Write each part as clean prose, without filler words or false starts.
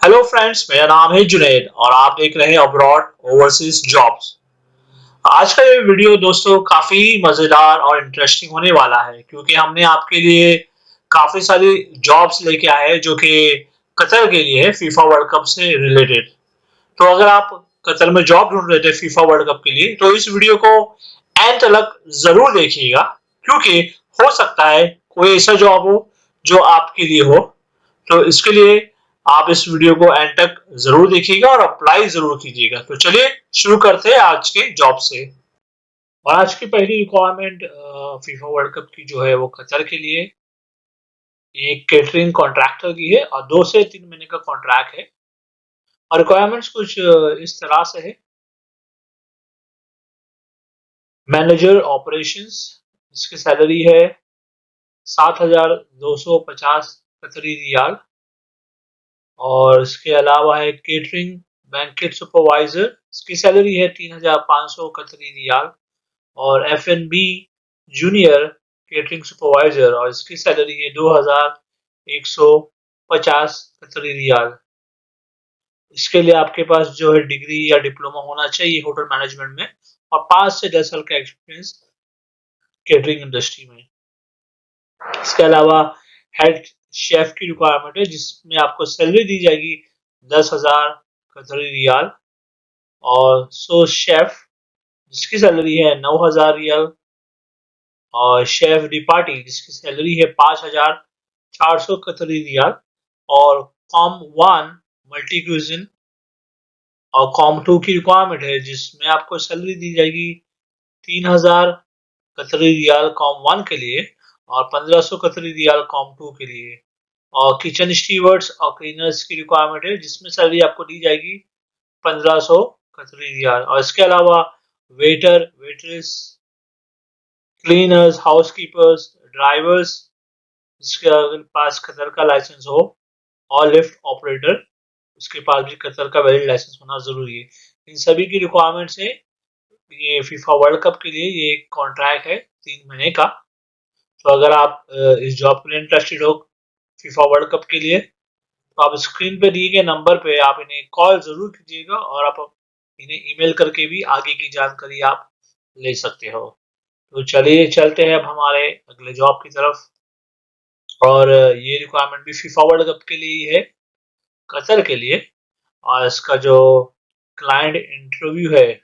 Hello friends, मेरा नाम है जुनैद और आप देख रहे हैं अब्रॉड ओवरसीज जॉब्स। आज का ये वीडियो दोस्तों काफी मजेदार और इंटरेस्टिंग होने वाला है क्योंकि हमने आपके लिए काफी सारी जॉब्स लेके आए हैं जो कि कतर के लिए है फीफा वर्ल्ड कप से रिलेटेड। तो अगर आप कतर में जॉब ढूंढ रहे थे फीफा वर्ल्ड कप के लिए तो इस वीडियो को एंड तक जरूर देखिएगा क्योंकि हो सकता है कोई ऐसा जॉब हो जो आपके लिए हो। तो इसके लिए आप इस वीडियो को एंड तक जरूर देखिएगा और अप्लाई जरूर कीजिएगा। तो चलिए शुरू करते हैं आज के जॉब से। और आज की पहली रिक्वायरमेंट फीफा वर्ल्ड कप की जो है वो कतर के लिए एक केटरिंग कॉन्ट्रैक्टर की है और 2 से 3 महीने का कॉन्ट्रैक्ट है। और रिक्वायरमेंट्स कुछ इस तरह से है। मैनेजर ऑपरेशंस, इसकी सैलरी है 7,250 कतरी रियाल। और इसके अलावा है केटरिंग बैंकेट सुपरवाइजर, इसकी सैलरी है 3,500 कतरी रियाल। और F&B जूनियर केटरिंग सुपरवाइजर और इसकी सैलरी है 2,150 कतरी रियाल। इसके लिए आपके पास जो है डिग्री या डिप्लोमा होना चाहिए होटल मैनेजमेंट में और 5 से 10 साल का एक्सपीरियंस केटरिंग इंडस्ट्री में। इसके अलावा हेड शेफ की रिक्वायरमेंट है जिसमें आपको सैलरी दी जाएगी 10,000 कतरी रियाल। और सो शेफ जिसकी सैलरी है 9,000 रियाल। और शेफ डी पार्टी जिसकी सैलरी है 5,400 कतरी रियाल। और कॉम 1 मल्टी क्यूजिन और कॉम 2 की रिक्वायरमेंट है जिसमें आपको सैलरी दी जाएगी 3,000 कतरी रियाल कॉम 1 के लिए और 1,500 कतरी रियाल कॉम 2 के लिए। और किचन स्टीवर्ड्स और क्लीनर्स की रिक्वायरमेंट है जिसमें सैलरी आपको दी जाएगी 1,500 कतरी रियाल। और इसके अलावा वेटर, वेट्रेस, क्लीनर्स, हाउसकीपर्स, ड्राइवर्स जिसके पास कतर का लाइसेंस हो और लिफ्ट ऑपरेटर उसके पास भी कतर का वैलिड लाइसेंस होना जरूरी है। इन सभी की रिक्वायरमेंट्स है। ये फीफा वर्ल्ड कप के लिए ये एक कॉन्ट्रैक्ट है 3 महीने का। तो अगर आप इस जॉब के लिए इंटरेस्टेड हो फीफा वर्ल्ड कप के लिए तो आप स्क्रीन पे दिए गए नंबर पे आप इन्हें कॉल जरूर कीजिएगा और आप इन्हें ईमेल करके भी आगे की जानकारी आप ले सकते हो। तो चलिए चलते हैं अब हमारे अगले जॉब की तरफ। और ये रिक्वायरमेंट भी फीफा वर्ल्ड कप के लिए ही है कतर के लिए। और इसका जो क्लाइंट इंटरव्यू है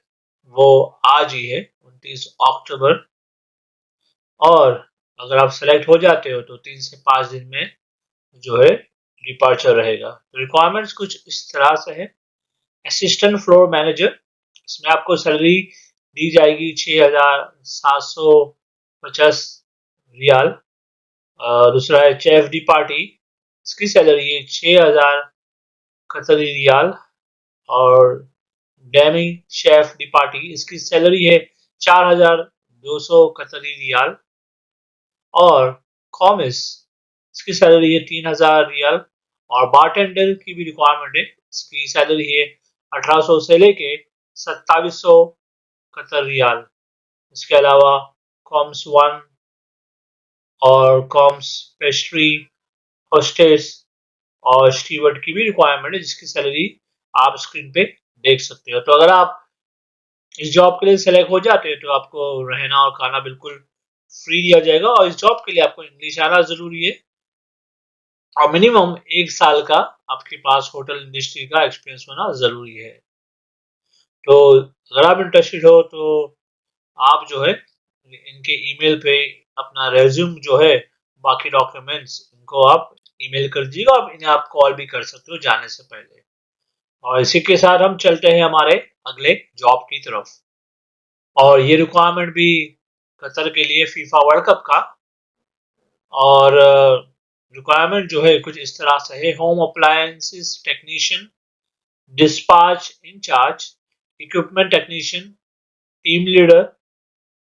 वो आज ही है 29 अक्टूबर। और अगर आप सेलेक्ट हो जाते हो तो 3 से 5 दिन में जो है डिपार्चर रहेगा। तो रिक्वायरमेंट्स कुछ इस तरह से है। असिस्टेंट फ्लोर मैनेजर, इसमें आपको सैलरी दी जाएगी 6,750 रियाल। दूसरा है चेफ डी पार्टी, इसकी सैलरी है 6,000 कतरी रियाल। और डेमिंग शेफ डी पार्टी, इसकी सैलरी है 4,200 कतरी रियाल। और कॉमिस, इसकी सैलरी है 3,000 रियाल। और बारटेंडर की भी रिक्वायरमेंट है, इसकी सैलरी है 1,800 से लेके 2,700 कतर रियाल। इसके अलावा कॉम्स 1 और कॉम्स पेस्ट्री होस्टेस और स्टीवर्ड की भी रिक्वायरमेंट है जिसकी सैलरी आप स्क्रीन पे देख सकते हो। तो अगर आप इस जॉब के लिए सेलेक्ट हो जाते हैं तो आपको रहना और खाना बिल्कुल फ्री दिया जाएगा। और इस जॉब के लिए आपको इंग्लिश आना जरूरी है और मिनिमम 1 साल का आपके पास होटल इंडस्ट्री का एक्सपीरियंस होना जरूरी है। तो अगर आप इंटरेस्टेड हो तो आप जो है इनके ईमेल पे अपना रेज्यूम जो है बाकी डॉक्यूमेंट्स इनको आप ईमेल कर दीजिएगा और इन्हें आप कॉल भी कर सकते हो जाने से पहले। और इसी के साथ हम चलते हैं हमारे अगले जॉब की तरफ। और ये रिक्वायरमेंट भी कतर के लिए फीफा वर्ल्ड कप का। और रिक्वायरमेंट जो है कुछ इस तरह से है। Home appliances technician, dispatch incharge, equipment technician, team leader,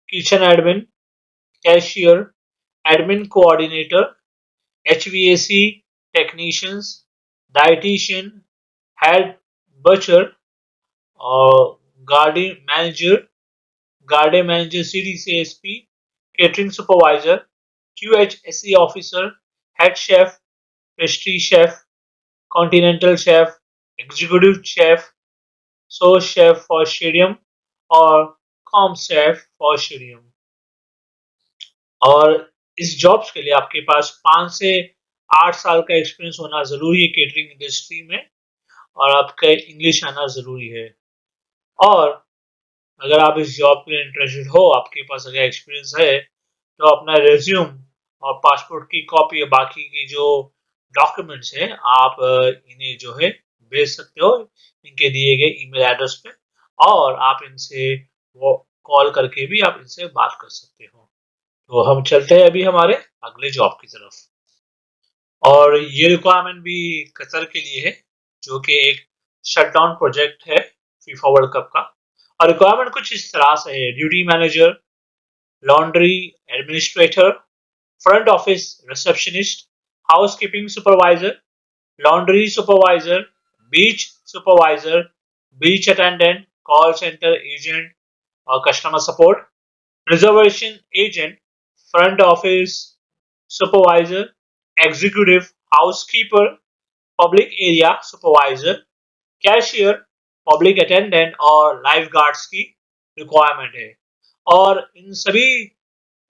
kitchen admin, cashier, admin coordinator, HVAC technicians, dietitian, head butcher और garden manager CDCSP, catering supervisor, QHSE officer, head chef, pastry chef, continental chef, executive chef, sous chef for stadium और commis chef for stadium. और इस jobs के लिए आपके पास 5 से 8 साल का एक्सपीरियंस होना ज़रूरी है केटरिंग इंडस्ट्री में, और आपका इंग्लिश आना ज़रूरी है। और अगर आप इस जॉब के लिए इंटरेस्टेड हो, आपके पास अगर एक्सपीरियंस है, तो अपना रेज्यूम और पासपोर्ट की कॉपी और बाकी की जो डॉक्यूमेंट्स हैं आप इन्हें जो है भेज सकते हो इनके दिए गए ईमेल एड्रेस पे, और आप इनसे वो कॉल करके भी आप इनसे बात कर सकते हो। तो हम चलते हैं अभी हमारे अगले जॉब की तरफ। और ये रिक्वायरमेंट भी कतर के लिए है, जो कि एक शटडाउन प्रोजेक्ट है फीफा वर्ल्ड कप का। और रिक्वायरमेंट कुछ इस तरह से है: duty manager, laundry administrator, front office receptionist, housekeeping supervisor, laundry supervisor, beach supervisor, beach attendant, call centre agent और customer support, reservation agent, front office supervisor, executive housekeeper, public area supervisor, cashier, public attendant और life guards की requirement है। और इन सभी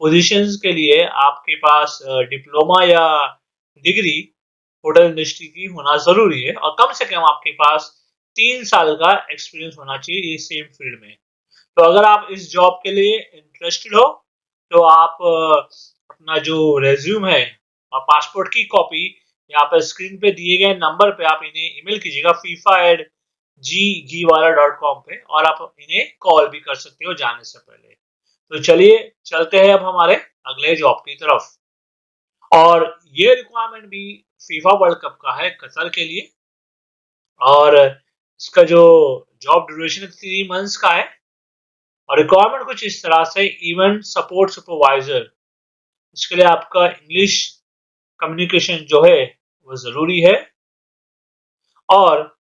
positions के लिए आपके पास डिप्लोमा या डिग्री होटल इंडस्ट्री की होना जरूरी है, और कम से कम आपके पास 3 साल का एक्सपीरियंस होना चाहिए इस सेम फील्ड में। तो अगर आप इस जॉब के लिए इंटरेस्टेड हो, तो आप अपना जो रेज्यूम है और पासपोर्ट की कॉपी यहाँ पर स्क्रीन पे दिए गए नंबर पे आप इन्हें ईमेल कीजिएगा fifa@ggiwala.com पे, और आप इन्हें कॉल भी कर सकते हो जाने से पहले। तो चलिए चलते हैं अब हमारे अगले जॉब की तरफ। और ये रिक्वायरमेंट भी फीफा वर्ल्ड कप का है कतर के लिए, और इसका जो जॉब ड्यूरेशन 3 मंथ्स का है। और रिक्वायरमेंट कुछ इस तरह से: इवेंट सपोर्ट सुपरवाइजर, इसके लिए आपका इंग्लिश कम्युनिकेशन जो है वो जरूरी है। और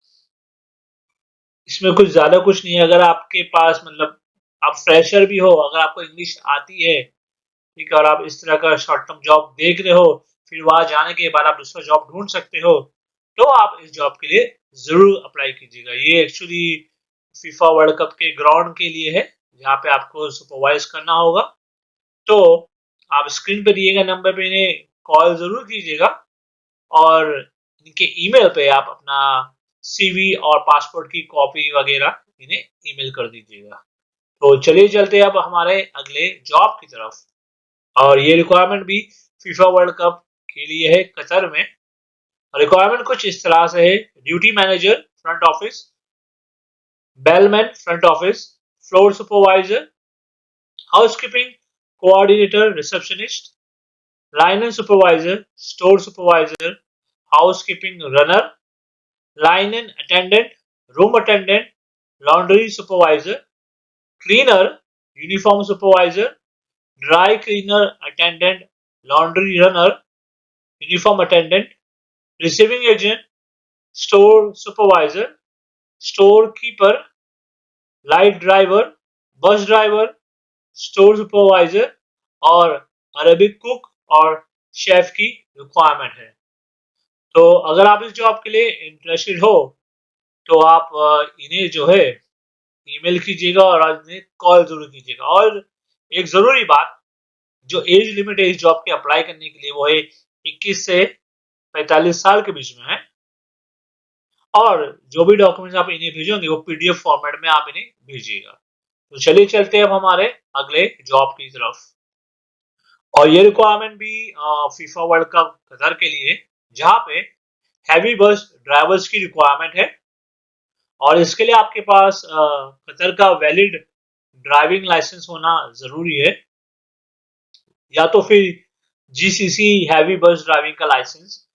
इसमें कुछ ज्यादा कुछ नहीं है, अगर आपके पास मतलब आप फ्रेशर भी हो, अगर आपको इंग्लिश आती है, ठीक है, और आप इस तरह का शॉर्ट टर्म जॉब देख रहे हो, फिर वहां जाने के बाद आप दूसरा जॉब ढूंढ सकते हो, तो आप इस जॉब के लिए जरूर अप्लाई कीजिएगा। ये एक्चुअली फीफा वर्ल्ड कप के ग्राउंड के लिए है, जहाँ पे आपको सुपरवाइज करना होगा। तो आप स्क्रीन पे दिए गए नंबर पे इन्हें कॉल जरूर कीजिएगा, और इनके ईमेल पे आप अपना सीवी और पासपोर्ट की कॉपी वगैरह इन्हें ईमेल कर दीजिएगा। तो चलिए चलते हैं अब हमारे अगले जॉब की तरफ। और ये रिक्वायरमेंट भी फीफा वर्ल्ड कप के लिए है कतर में। रिक्वायरमेंट कुछ इस तरह से है: duty manager front office, bellman front office, floor supervisor, housekeeping coordinator receptionist, line supervisor, store supervisor, housekeeping runner, line attendant, room attendant, laundry supervisor, cleaner, uniform supervisor, dry cleaner attendant, laundry runner, uniform attendant, receiving agent, store supervisor, store keeper, light driver, bus driver, store supervisor और Arabic cook और chef की requirement है। तो अगर आप इस job के लिए इंटरेस्टेड हो, तो आप इन्हें जो है ईमेल कीजिएगा और इन्हें कॉल जरूर कीजिएगा। और एक जरूरी बात, जो एज लिमिट है इस जॉब के अप्लाई करने के लिए, वो है 21 से 45 साल के बीच में है। और जो भी डॉक्यूमेंट्स आप इन्हें भेजोगे वो पीडीएफ फॉर्मेट में आप इन्हें भेजिएगा। तो चलिए चलते हैं अब हमारे अगले जॉब की तरफ। और ये रिक्वायरमेंट भी फीफा वर्ल्ड कप कतर के लिए, जहाँ पे हैवी बस ड्राइवर्स की रिक्वायरमेंट है। और इसके लिए आपके पास कतर का वैलिड ड्राइविंग लाइसेंस होना जरूरी है, या तो फिर जीसीसी हैवी बस ड्राइविंग का लाइसेंस,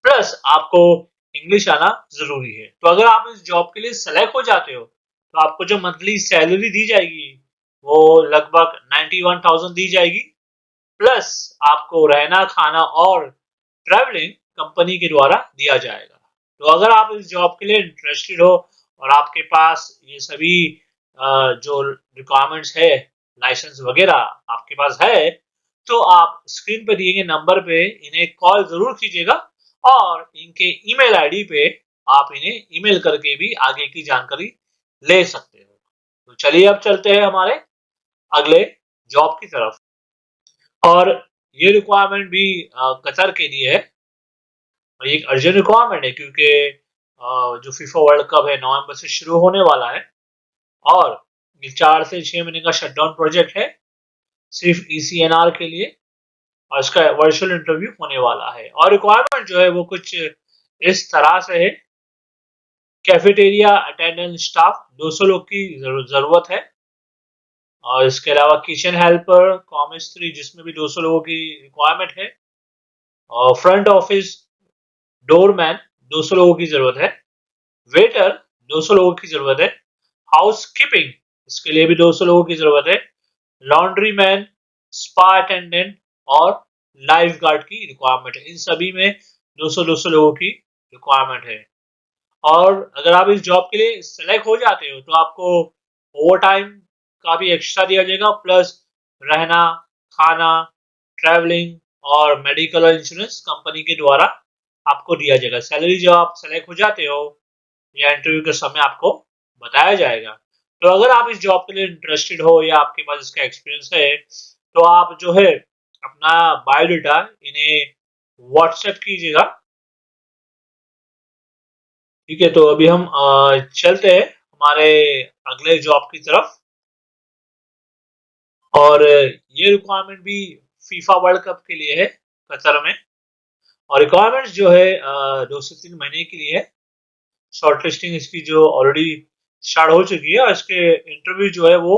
प्लस आपको इंग्लिश आना जरूरी है। तो अगर आप इस जॉब के लिए सेलेक्ट हो जाते हो, तो आपको जो मंथली सैलरी दी जाएगी वो लगभग 91,000 दी जाएगी, प्लस आपको रहना खाना और ट्रैवलिंग कंपनी के द्वारा दिया जाएगा। तो अगर आप इस जॉब के लिए इंटरेस्टेड हो और आपके पास ये सभी जो रिक्वायरमेंट्स है, लाइसेंस वगैरह आपके पास है, तो आप स्क्रीन पे दिए गए नंबर पे इन्हें कॉल जरूर कीजिएगा, और इनके ईमेल आईडी पे आप इन्हें ईमेल करके भी आगे की जानकारी ले सकते हो। तो चलिए अब चलते हैं हमारे अगले जॉब की तरफ। और ये रिक्वायरमेंट भी कतर के लिए है और ये एक अर्जेंट रिक्वायरमेंट है क्योंकि जो फीफा वर्ल्ड कप है नवंबर से शुरू होने वाला है और ये 4 से 6 महीने का शटडाउन प्रोजेक्ट है सिर्फ ECNR के लिए और इसका वर्चुअल इंटरव्यू होने वाला है। और रिक्वायरमेंट जो है वो कुछ इस तरह से है, कैफेटेरिया अटेंडेंट स्टाफ 200 लोग की जरूरत है और इसके अलावा किचन हेल्पर कॉमिस्ट्री जिसमें भी 200 लोगों की रिक्वायरमेंट है और फ्रंट ऑफिस डोरमैन 200 लोगों की जरूरत है, वेटर 200 लोगों की जरूरत है, हाउस कीपिंग इसके लिए भी 200 लोगों की जरूरत है, लॉन्ड्री मैन, स्पा अटेंडेंट और लाइफ गार्ड की रिक्वायरमेंट है। इन सभी में 200-200 लोगों की रिक्वायरमेंट है। और अगर आप इस जॉब के लिए सेलेक्ट हो जाते हो तो आपको ओवर टाइम का भी एक्स्ट्रा दिया जाएगा प्लस रहना, खाना, ट्रैवलिंग और मेडिकल और इंश्योरेंस कंपनी के द्वारा आपको दिया जाएगा। सैलरी जब आप सेलेक्ट हो जाते हो या इंटरव्यू के समय आपको बताया जाएगा। तो अगर आप इस जॉब के लिए इंटरेस्टेड हो या आपके पास इसका एक्सपीरियंस है तो आप जो है अपना बायोडाटा इन्हें व्हाट्सएप कीजिएगा। ठीक है, तो अभी हम चलते हैं हमारे अगले जॉब की तरफ। और ये रिक्वायरमेंट भी फीफा वर्ल्ड कप के लिए है कतर में और रिक्वायरमेंट्स जो है 2 से 3 महीने के लिए है। शॉर्टलिस्टिंग इसकी जो ऑलरेडी स्टार्ट हो चुकी है और इसके इंटरव्यू जो है वो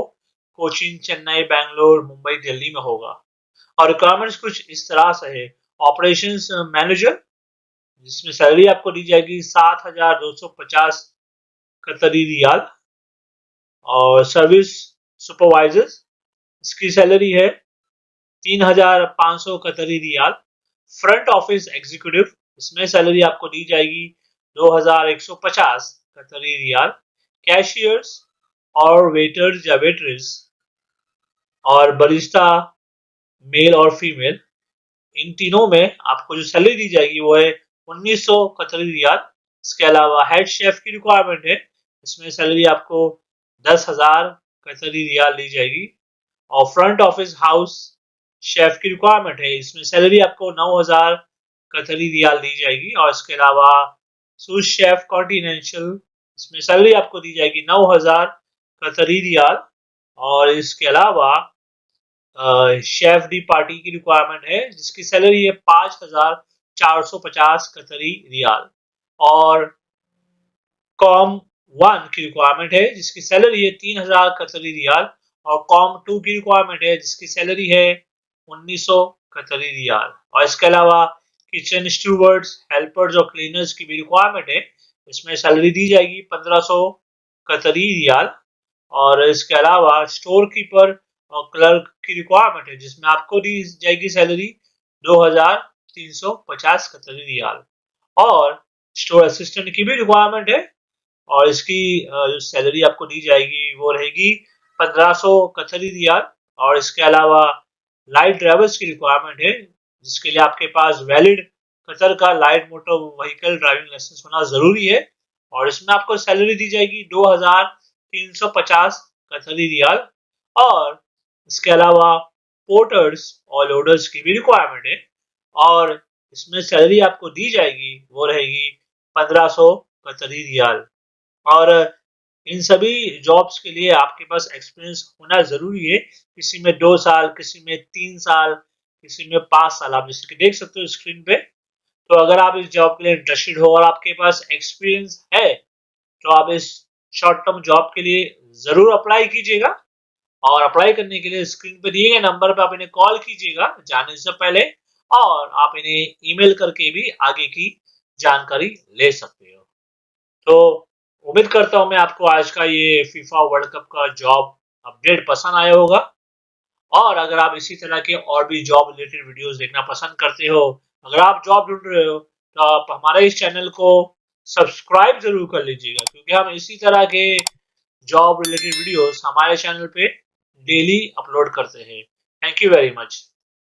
कोचिन, चेन्नई, बैंगलोर, मुंबई, दिल्ली में होगा। और रिक्वायरमेंट्स कुछ इस तरह से है, ऑपरेशंस मैनेजर जिसमें सैलरी आपको दी जाएगी 7,250 कतरी रियाल और सर्विस सुपरवाइजर इसकी सैलरी है 3,500 कतरी रियाल। फ्रंट ऑफिस एग्जीक्यूटिव इसमें सैलरी आपको दी जाएगी 2,150 कतरी रियाल। कैशियर्स और वेटर्स या वेटरेस और बरिस्टा मेल और फीमेल इन तीनों में आपको जो सैलरी दी जाएगी वो है 1900 कतरी रियाल। इसके अलावा हेड शेफ की रिक्वायरमेंट है, इसमें सैलरी आपको 10,000 कतरी रियाल दी जाएगी। और फ्रंट ऑफिस हाउस शेफ की रिक्वायरमेंट है, इसमें सैलरी आपको 9,000 कतरी रियाल दी जाएगी। और इसके अलावा सूस शेफ कॉन्टिनेंशियल इसमें सैलरी आपको दी जाएगी 9,000 कतरी रियाल। और इसके अलावा शेफ डी पार्टी की रिक्वायरमेंट है जिसकी सैलरी है 5,450 कतरी रियाल। और कॉम 1 की रिक्वायरमेंट है जिसकी सैलरी है 3,000 कतरी रियाल। और कॉम 2 की रिक्वायरमेंट है जिसकी सैलरी है 1900 कतरी रियाल। और इसके अलावा किचन स्टूवर्ड्स, हेल्पर्स और क्लीनर्स की भी रिक्वायरमेंट है, इसमें सैलरी दी जाएगी 1,500 कतरी रियाल। और इसके अलावा स्टोर कीपर और क्लर्क की रिक्वायरमेंट है जिसमें आपको दी जाएगी सैलरी 2,350 कतरी रियाल। और स्टोर असिस्टेंट की भी रिक्वायरमेंट है और इसकी जो सैलरी आपको दी जाएगी वो रहेगी 1,500 कतरी रियाल। और इसके अलावा लाइट ड्राइवर्स की रिक्वायरमेंट है जिसके लिए आपके पास वैलिड कतर का light motor vehicle driving licence होना जरूरी है। और इसमें आपको सैलरी दी जाएगी 2,350 कतरी रियाल। और इसके अलावा पोर्टर्स और लोडर्स की भी रिक्वायरमेंट है और इसमें सैलरी आपको दी जाएगी वो रहेगी 1,500 कतरी रियाल। और इन सभी जॉब्स के लिए आपके पास एक्सपीरियंस होना जरूरी है, किसी में 2 साल, किसी में 3 साल, किसी में 5 साल। आप जैसे कि देख सकते हो स्क्रीन पे। तो अगर आप इस जॉब के लिए इंटरेस्टेड हो और आपके पास एक्सपीरियंस है तो आप इस शॉर्ट टर्म जॉब के लिए जरूर अप्लाई कीजिएगा। और अप्लाई करने के लिए स्क्रीन पे दिए गए नंबर पे आप इन्हें कॉल कीजिएगा जाने से पहले और आप इन्हें ईमेल करके भी आगे की जानकारी ले सकते हो। तो उम्मीद करता हूं मैं आपको आज का ये फीफा वर्ल्ड कप का जॉब अपडेट पसंद आया होगा। और अगर आप इसी तरह के और भी जॉब रिलेटेड वीडियोस देखना पसंद करते हो, अगर आप जॉब ढूंढ रहे हो तो आप हमारे इस चैनल को सब्सक्राइब जरूर कर लीजिएगा क्योंकि हम इसी तरह के जॉब रिलेटेड वीडियोस हमारे चैनल पे डेली अपलोड करते हैं। Thank you very much.